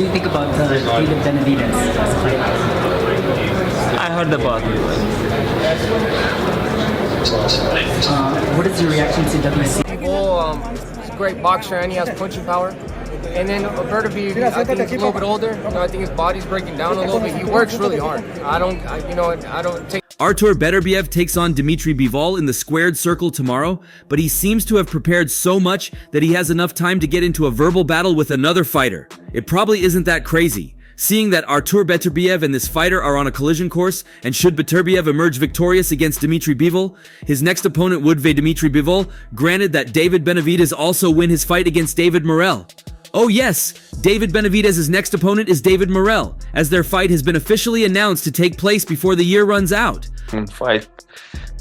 do you think about David Benavidez as a fighter? I heard about it. What is your reaction to WC? Bivol, he's a great boxer and he has punching power. And then Beterbiev, I think he's a little bit older. I think his body's breaking down a little bit. He works really hard. I don't take. Artur Beterbiev takes on Dmitry Bivol in the squared circle tomorrow, but he seems to have prepared so much that he has enough time to get into a verbal battle with another fighter. It probably isn't that crazy, seeing that Artur Beterbiev and this fighter are on a collision course, and should Beterbiev emerge victorious against Dmitry Bivol, his next opponent would be Dmitry Bivol, granted that David Benavidez also win his fight against David Morell. Oh yes, David Benavidez's next opponent is David Morell, as their fight has been officially announced to take place before the year runs out.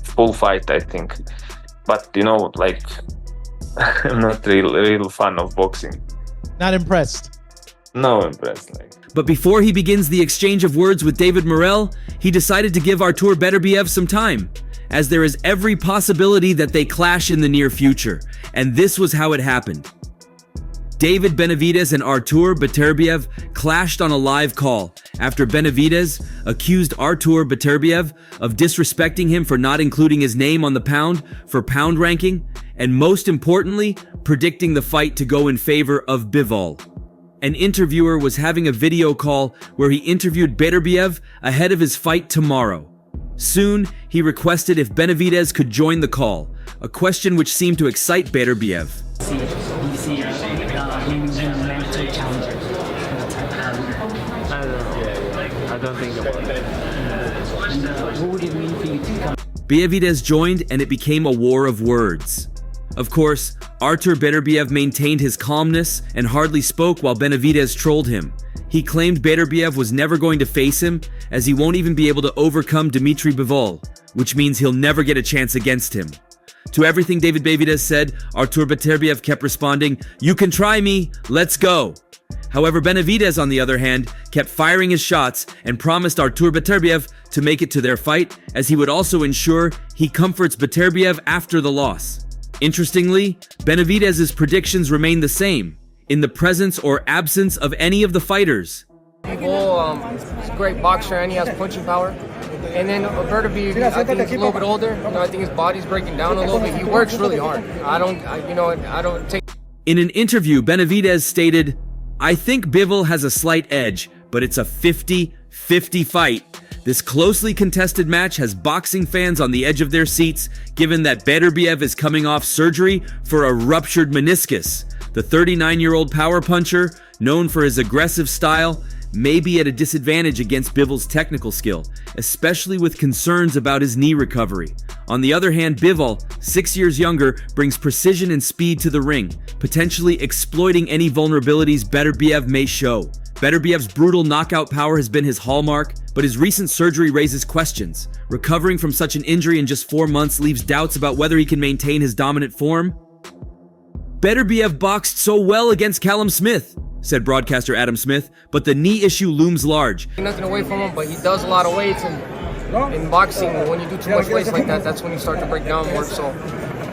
Full fight, I think. But like, I'm not real fan of boxing. Not impressed. No impressed, like. But before he begins the exchange of words with David Morell, he decided to give Artur Beterbiev some time, as there is every possibility that they clash in the near future, and this was how it happened. David Benavidez and Artur Beterbiev clashed on a live call after Benavidez accused Artur Beterbiev of disrespecting him for not including his name on the pound ranking, and most importantly, predicting the fight to go in favor of Bivol. An interviewer was having a video call where he interviewed Beterbiev ahead of his fight tomorrow. Soon, he requested if Benavidez could join the call, a question which seemed to excite Beterbiev. Mandatory challenger. I don't think about it. What would it mean for you to come? Benavidez joined and it became a war of words. Of course, Artur Beterbiev maintained his calmness and hardly spoke while Benavidez trolled him. He claimed Beterbiev was never going to face him, as he won't even be able to overcome Dmitry Bivol, which means he'll never get a chance against him. To everything David Benavidez said, Artur Beterbiev kept responding, "You can try me, let's go." However, Benavidez, on the other hand, kept firing his shots and promised Artur Beterbiev to make it to their fight, as he would also ensure he comforts Beterbiev after the loss. Interestingly, Benavidez's predictions remain the same, in the presence or absence of any of the fighters. Bivol, he's a great boxer and he has punching power. And then Beterbiev, I think he's a little bit older. I think his body's breaking down a little bit. He works really hard. I don't take. In an interview, Benavidez stated, "I think Bivol has a slight edge, but it's a 50-50 fight. This closely contested match has boxing fans on the edge of their seats, given that Beterbiev is coming off surgery for a ruptured meniscus. The 39-year-old power puncher, known for his aggressive style, may be at a disadvantage against Bivol's technical skill, especially with concerns about his knee recovery. On the other hand, Bivol, 6 years younger, brings precision and speed to the ring, potentially exploiting any vulnerabilities Beterbiev may show. Beterbiev's brutal knockout power has been his hallmark, but his recent surgery raises questions. Recovering from such an injury in just 4 months leaves doubts about whether he can maintain his dominant form. Beterbiev boxed so well against Callum Smith, said broadcaster Adam Smith, but the knee issue looms large. Nothing away from him, but he does a lot of weights, and in boxing, when you do too much weights like that, that's when you start to break down more. So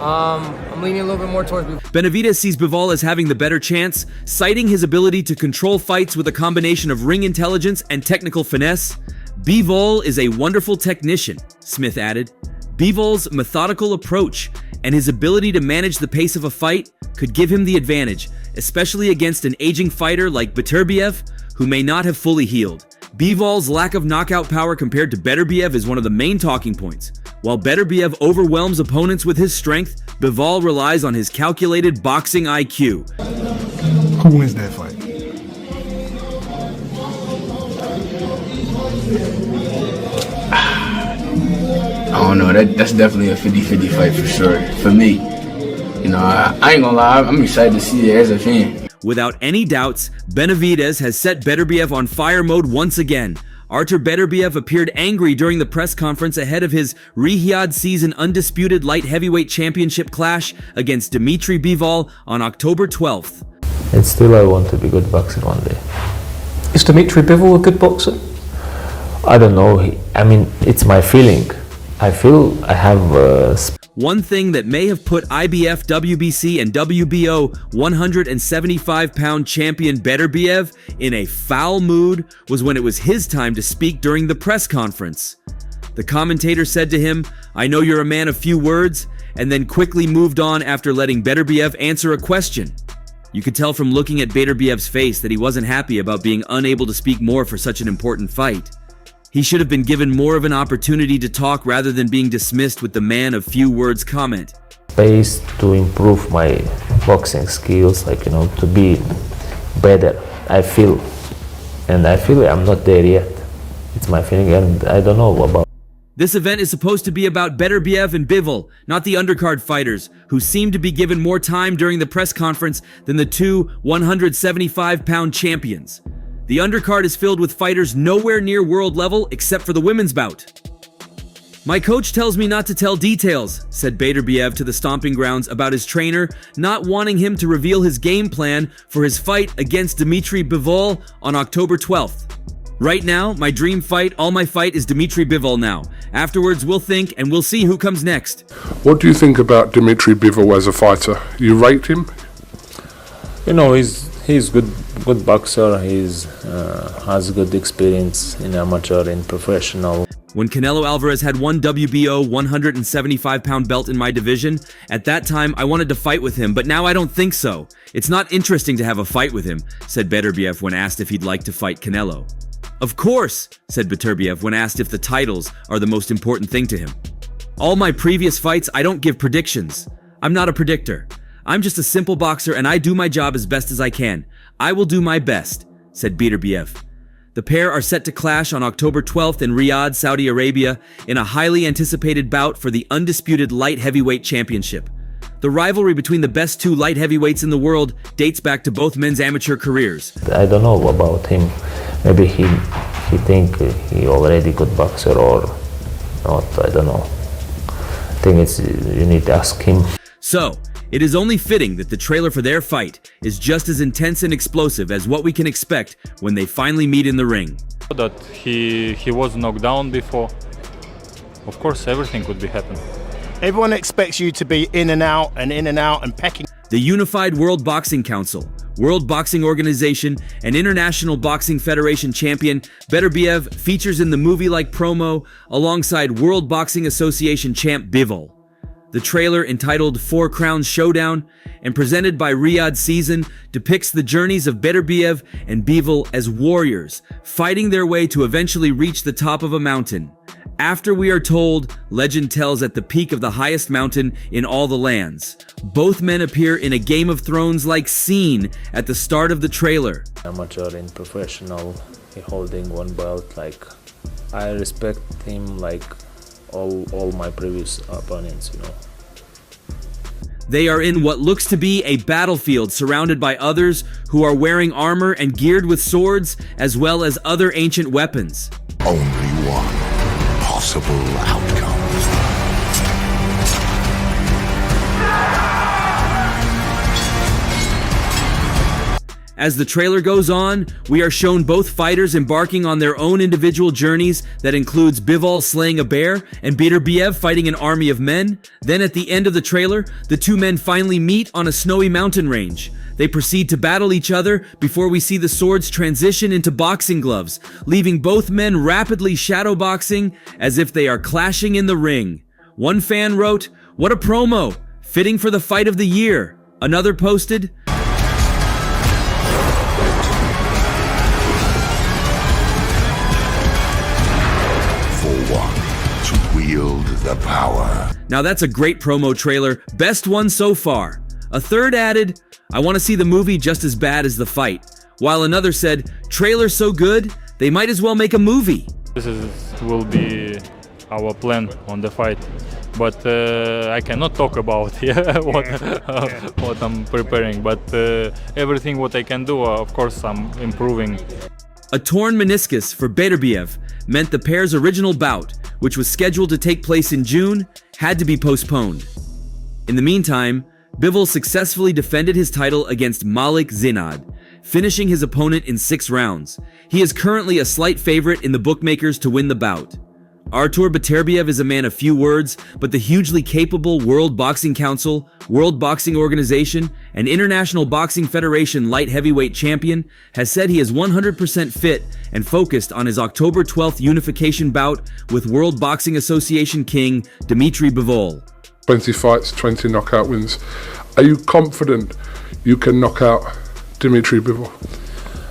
I'm leaning a little bit more towards Bivol. Benavidez sees Bivol as having the better chance, citing his ability to control fights with a combination of ring intelligence and technical finesse. Bivol is a wonderful technician, Smith added. Bivol's methodical approach and his ability to manage the pace of a fight could give him the advantage, especially against an aging fighter like Beterbiev, who may not have fully healed. Bivol's lack of knockout power compared to Beterbiev is one of the main talking points. While Beterbiev overwhelms opponents with his strength, Bivol relies on his calculated boxing IQ. Who wins that fight? I don't know, that's definitely a 50-50 fight for sure, for me. I ain't gonna lie, I'm excited to see it as a fan. Without any doubts, Benavidez has set Beterbiev on fire mode once again. Artur Beterbiev appeared angry during the press conference ahead of his Riyadh season undisputed light heavyweight championship clash against Dmitry Bivol on October 12th. And still I want to be a good boxer one day. Is Dmitry Bivol a good boxer? I don't know, it's my feeling. I feel I have One thing that may have put IBF, WBC, and WBO 175-pound champion Beterbiev in a foul mood was when it was his time to speak during the press conference. The commentator said to him, "I know you're a man of few words," and then quickly moved on after letting Beterbiev answer a question. You could tell from looking at Beterbiev's face that he wasn't happy about being unable to speak more for such an important fight. He should have been given more of an opportunity to talk rather than being dismissed with the man of few words comment. Space to improve my boxing skills, to be better. I feel I'm not there yet. It's my feeling, and I don't know about. This event is supposed to be about Beterbiev and Bivol, not the undercard fighters, who seem to be given more time during the press conference than the two 175-pound champions. The undercard is filled with fighters nowhere near world level except for the women's bout. "My coach tells me not to tell details," said Beterbiev to the stomping grounds about his trainer not wanting him to reveal his game plan for his fight against Dmitry Bivol on October 12th. "Right now, my dream fight, all my fight is Dmitry Bivol now. Afterwards, we'll think and we'll see who comes next." What do you think about Dmitry Bivol as a fighter? You rate him? He's good boxer. He's has good experience in amateur and professional. When Canelo Alvarez had one WBO 175-pound belt in my division, at that time I wanted to fight with him, but now I don't think so. It's not interesting to have a fight with him, said Beterbiev when asked if he'd like to fight Canelo. "Of course," said Beterbiev when asked if the titles are the most important thing to him. "All my previous fights, I don't give predictions. I'm not a predictor. I'm just a simple boxer and I do my job as best as I can. I will do my best," said Beterbiev. The pair are set to clash on October 12th in Riyadh, Saudi Arabia, in a highly anticipated bout for the undisputed light heavyweight championship. The rivalry between the best two light heavyweights in the world dates back to both men's amateur careers. I don't know about him. Maybe he think he already good boxer or not. I don't know. I think you need to ask him. So, it is only fitting that the trailer for their fight is just as intense and explosive as what we can expect when they finally meet in the ring. That he was knocked down before. Of course, everything could be happening. Everyone expects you to be in and out and pecking. The Unified World Boxing Council, World Boxing Organization, and International Boxing Federation champion Beterbiev features in the movie-like promo alongside World Boxing Association champ Bivol. The trailer, entitled Crowns Showdown and presented by Riyadh Season, depicts the journeys of Beterbiev and Bivol as warriors, fighting their way to eventually reach the top of a mountain. After we are told, legend tells at the peak of the highest mountain in all the lands. Both men appear in a Game of Thrones-like scene at the start of the trailer. Amateur and professional, he holding one belt. I respect him like all my previous opponents, They are in what looks to be a battlefield surrounded by others who are wearing armor and geared with swords as well as other ancient weapons. Only one possible outcome. As the trailer goes on, we are shown both fighters embarking on their own individual journeys that includes Bivol slaying a bear and Beterbiev fighting an army of men. Then at the end of the trailer, the two men finally meet on a snowy mountain range. They proceed to battle each other before we see the swords transition into boxing gloves, leaving both men rapidly shadowboxing as if they are clashing in the ring. One fan wrote, "What a promo! Fitting for the fight of the year." Another posted, Wield the power. "Now that's a great promo trailer, best one so far." A third added, "I want to see the movie just as bad as the fight." While another said, "Trailer so good, they might as well make a movie." This will be our plan on the fight, but I cannot talk about what I'm preparing. But everything what I can do, of course, I'm improving. A torn meniscus for Beterbiev meant the pair's original bout, which was scheduled to take place in June, had to be postponed. In the meantime, Bivol successfully defended his title against Malik Zinad, finishing his opponent in 6 rounds. He is currently a slight favorite in the bookmakers to win the bout. Artur Beterbiev is a man of few words, but the hugely capable World Boxing Council, World Boxing Organization, and International Boxing Federation light heavyweight champion has said he is 100% fit and focused on his October 12th unification bout with World Boxing Association king Dmitry Bivol. 20 fights, 20 knockout wins. Are you confident you can knock out Dmitry Bivol?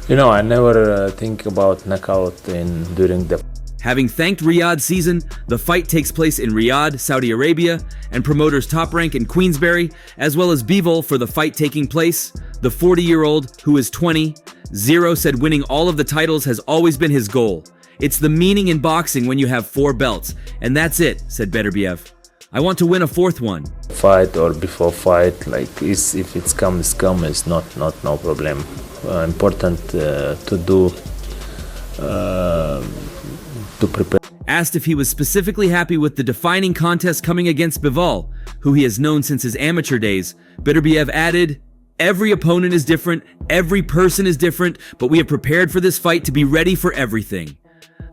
You know, I never think about knockout during the. Having thanked Riyadh season, the fight takes place in Riyadh, Saudi Arabia, and promoters Top Rank in Queensberry, as well as Bivol for the fight taking place. The 40-year-old, who is 20-0, said winning all of the titles has always been his goal. It's the meaning in boxing when you have 4 belts, and that's it, said Beterbiev. I want to win a 4th one. Fight or before fight, like if it's come, it's not no problem. Important to do. To prepare. Asked if he was specifically happy with the defining contest coming against Bivol, who he has known since his amateur days, Beterbiev added, "Every opponent is different, every person is different, but we have prepared for this fight to be ready for everything."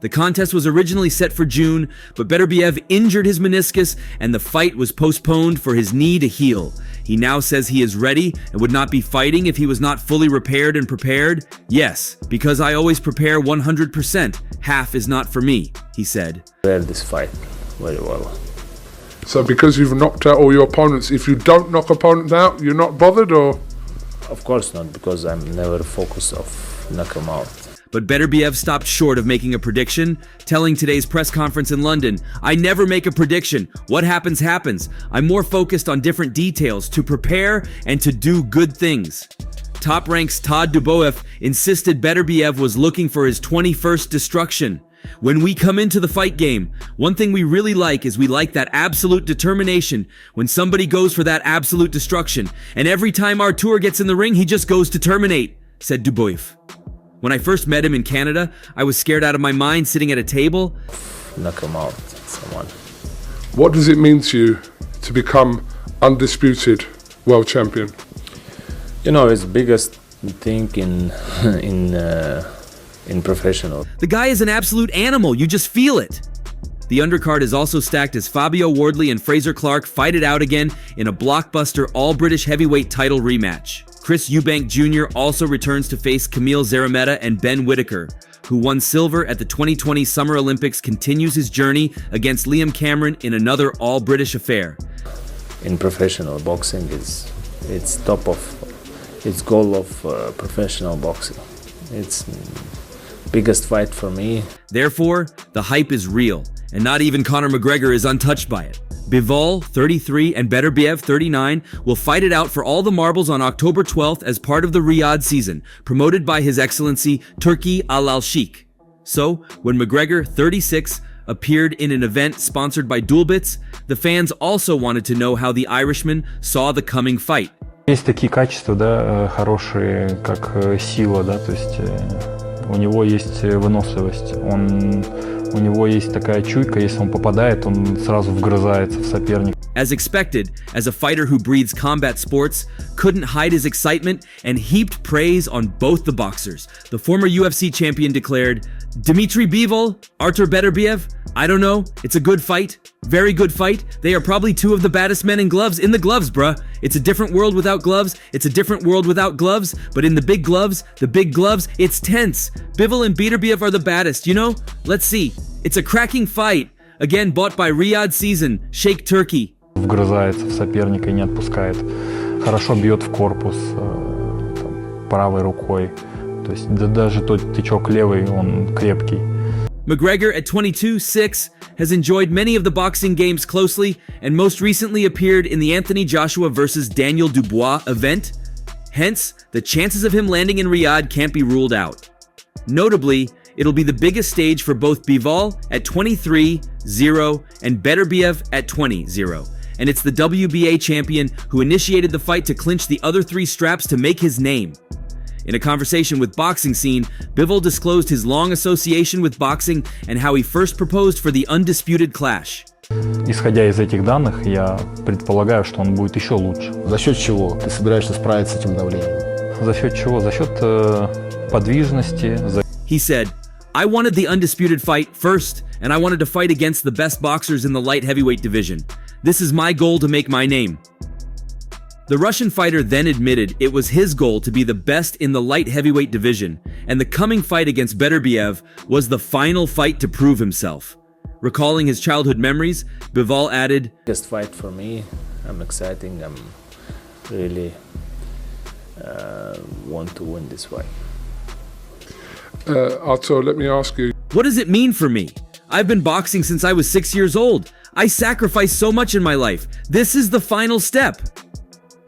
The contest was originally set for June, but Beterbiev injured his meniscus and the fight was postponed for his knee to heal. He now says he is ready and would not be fighting if he was not fully repaired and prepared. "Yes, because I always prepare 100%. Half is not for me," he said. Prepare this fight very well. So because you've knocked out all your opponents, if you don't knock opponents out, you're not bothered, or? Of course not, because I'm never focused of knock them out. But Beterbiev stopped short of making a prediction, telling today's press conference in London, "I never make a prediction. What happens, happens. I'm more focused on different details to prepare and to do good things." Top Rank's Todd Duboev insisted Beterbiev was looking for his 21st destruction. "When we come into the fight game, one thing we really like is we like that absolute determination when somebody goes for that absolute destruction. And every time Artur gets in the ring, he just goes to terminate," said Duboev. "When I first met him in Canada, I was scared out of my mind sitting at a table." Knock him out, someone. What does it mean to you to become undisputed world champion? You know, it's the biggest thing in professional. The guy is an absolute animal, you just feel it. The undercard is also stacked as Fabio Wardley and Fraser Clark fight it out again in a blockbuster all-British heavyweight title rematch. Chris Eubank Jr. also returns to face Camille Zarametta, and Ben Whittaker, who won silver at the 2020 Summer Olympics, continues his journey against Liam Cameron in another all-British affair. In professional boxing, it's top of its goal of professional boxing. It's biggest fight for me. Therefore, the hype is real, and not even Conor McGregor is untouched by it. Bivol, 33, and Beterbiev, 39, will fight it out for all the marbles on October 12th as part of the Riyadh season, promoted by His Excellency Turki Al-Sheikh. So, when McGregor, 36, appeared in an event sponsored by Dualbits, the fans also wanted to know how the Irishman saw the coming fight. Есть такие качества, да, хорошие, как сила, да, то есть у него есть выносливость, у него есть такая чуйка, если он попадает, он сразу вгрызается в соперника. As expected, as a fighter who breathes combat sports, couldn't hide his excitement and heaped praise on both the boxers. The former UFC champion declared, "Dmitry Bivol, Artur Beterbiev, I don't know, it's a good fight, very good fight. They are probably two of the baddest men in gloves, bruh. It's a different world without gloves, it's a different world without gloves, but in the big gloves, it's tense. Bivol and Beterbiev are the baddest, you know? Let's see. It's a cracking fight." Again bought by Riyadh season, Sheikh Turki. Вгрызается в соперника и не отпускает. Хорошо бьет в корпус правой рукой. То есть даже тот тычок левый, он крепкий. McGregor at 22-6 has enjoyed many of the boxing games closely and most recently appeared in the Anthony Joshua versus Daniel Dubois event. Hence, the chances of him landing in Riyadh can't be ruled out. Notably, it'll be the biggest stage for both Bivol at 23-0 and Beterbiev at 20-0. And it's the WBA champion who initiated the fight to clinch the other 3 straps to make his name. In a conversation with Boxing Scene, Bivol disclosed his long association with boxing and how he first proposed for the undisputed clash. Исходя из этих данных, я предполагаю, что он будет еще лучше. За счет чего ты собираешься справиться с этим давлением? За счет чего? За счет подвижности. He said, I wanted the undisputed fight first, and I wanted to fight against the best boxers in the light heavyweight division. This is my goal to make my name. The Russian fighter then admitted it was his goal to be the best in the light heavyweight division, and the coming fight against Beterbiev was the final fight to prove himself. Recalling his childhood memories, Bivol added, "Biggest fight for me. I'm exciting. I'm really want to win this fight." Artur, let me ask you. What does it mean for me? I've been boxing since I was 6 years old. I sacrificed so much in my life. This is the final step.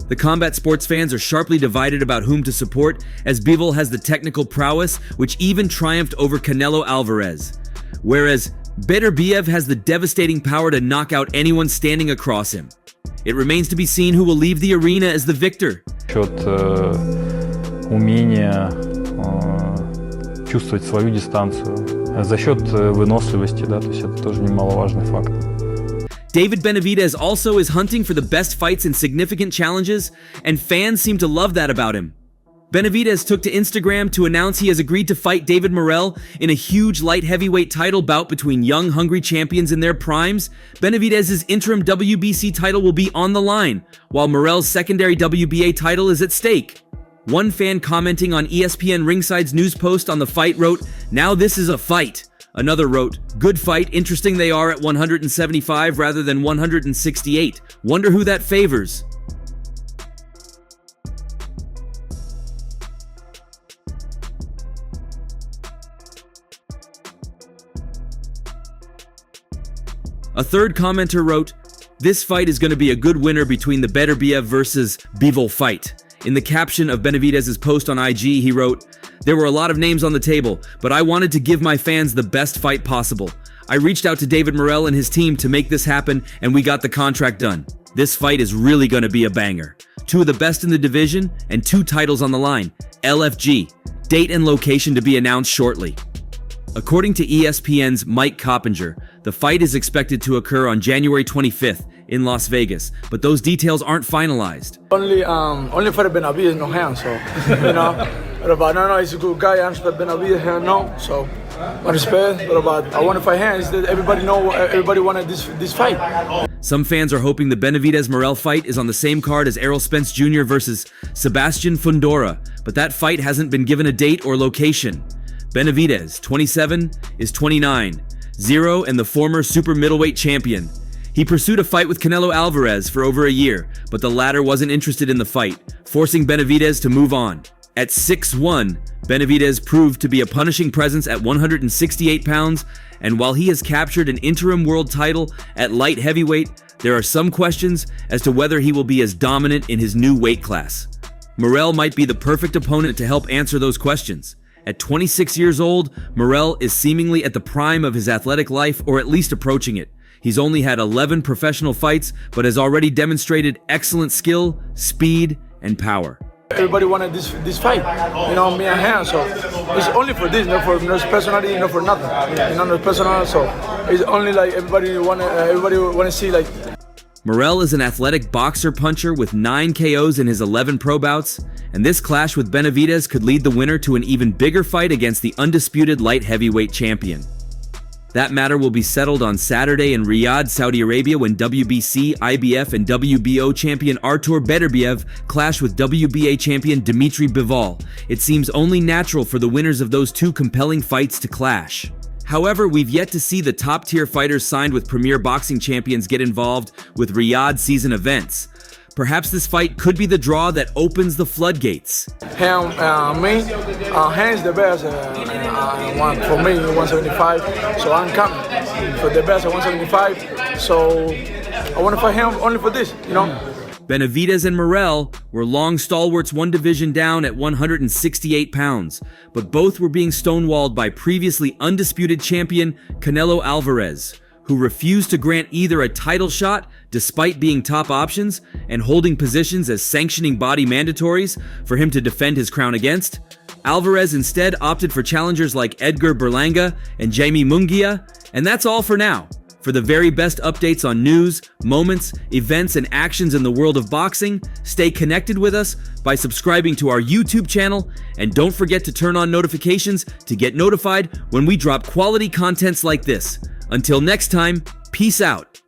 The combat sports fans are sharply divided about whom to support, as Bivol has the technical prowess, which even triumphed over Canelo Alvarez. Whereas Beterbiev has the devastating power to knock out anyone standing across him. It remains to be seen who will leave the arena as the victor. Счет умения чувствовать свою дистанцию, за счет выносливости, да, то есть это тоже немаловажный факт. David Benavidez also is hunting for the best fights in significant challenges, and fans seem to love that about him. Benavidez took to Instagram to announce he has agreed to fight David Morell in a huge light heavyweight title bout between young, hungry champions in their primes. Benavidez's interim WBC title will be on the line, while Morell's secondary WBA title is at stake. One fan commenting on ESPN Ringside's news post on the fight wrote, "Now this is a fight." Another wrote, "Good fight, interesting they are at 175 rather than 168. Wonder who that favors." A third commenter wrote, "This fight is going to be a good winner between the Beterbiev versus Bivol fight." In the caption of Benavidez's post on IG, he wrote, "There were a lot of names on the table, but I wanted to give my fans the best fight possible. I reached out to David Morell and his team to make this happen, and we got the contract done. This fight is really going to be a banger. Two of the best in the division and 2 titles on the line. LFG. Date and location to be announced shortly." According to ESPN's Mike Coppinger, the fight is expected to occur on January 25th in Las Vegas, but those details aren't finalized. Only for the Benavidez, no hands, so, you know. But no, he's a good guy. I respect Benavidez, no, so I respect. But I want to fight hands. Everybody wanted this fight. Some fans are hoping the Benavidez-Morell fight is on the same card as Errol Spence Jr. versus Sebastian Fundora, but that fight hasn't been given a date or location. Benavidez, 27, is 29, 0 and the former super middleweight champion. He pursued a fight with Canelo Alvarez for over a year, but the latter wasn't interested in the fight, forcing Benavidez to move on. At 6'1", Benavidez proved to be a punishing presence at 168 pounds, and while he has captured an interim world title at light heavyweight, there are some questions as to whether he will be as dominant in his new weight class. Morell might be the perfect opponent to help answer those questions. At 26 years old, Morell is seemingly at the prime of his athletic life, or at least approaching it. He's only had 11 professional fights, but has already demonstrated excellent skill, speed, and power. Everybody wanted this fight, you know, me and him, so it's only for this, not for no personality, not for nothing, you know, no personal, so it's only like everybody wanna see like. Morell is an athletic boxer-puncher with 9 KOs in his 11 pro bouts, and this clash with Benavidez could lead the winner to an even bigger fight against the undisputed light heavyweight champion. That matter will be settled on Saturday in Riyadh, Saudi Arabia, when WBC, IBF, and WBO champion Artur Beterbiev clash with WBA champion Dmitry Bivol. It seems only natural for the winners of those 2 compelling fights to clash. However, we've yet to see the top-tier fighters signed with premier boxing champions get involved with Riyadh season events. Perhaps this fight could be the draw that opens the floodgates. Hands the best for me, 175, so I'm coming for the best at 175, so I want to fight him only for this, you know. Benavidez and Morell were long stalwarts, one division down at 168 pounds, but both were being stonewalled by previously undisputed champion Canelo Alvarez, who refused to grant either a title shot despite being top options and holding positions as sanctioning body mandatories for him to defend his crown against. Alvarez instead opted for challengers like Edgar Berlanga and Jaime Munguia, and that's all for now. For the very best updates on news, moments, events, and actions in the world of boxing, stay connected with us by subscribing to our YouTube channel, and don't forget to turn on notifications to get notified when we drop quality contents like this. Until next time, peace out.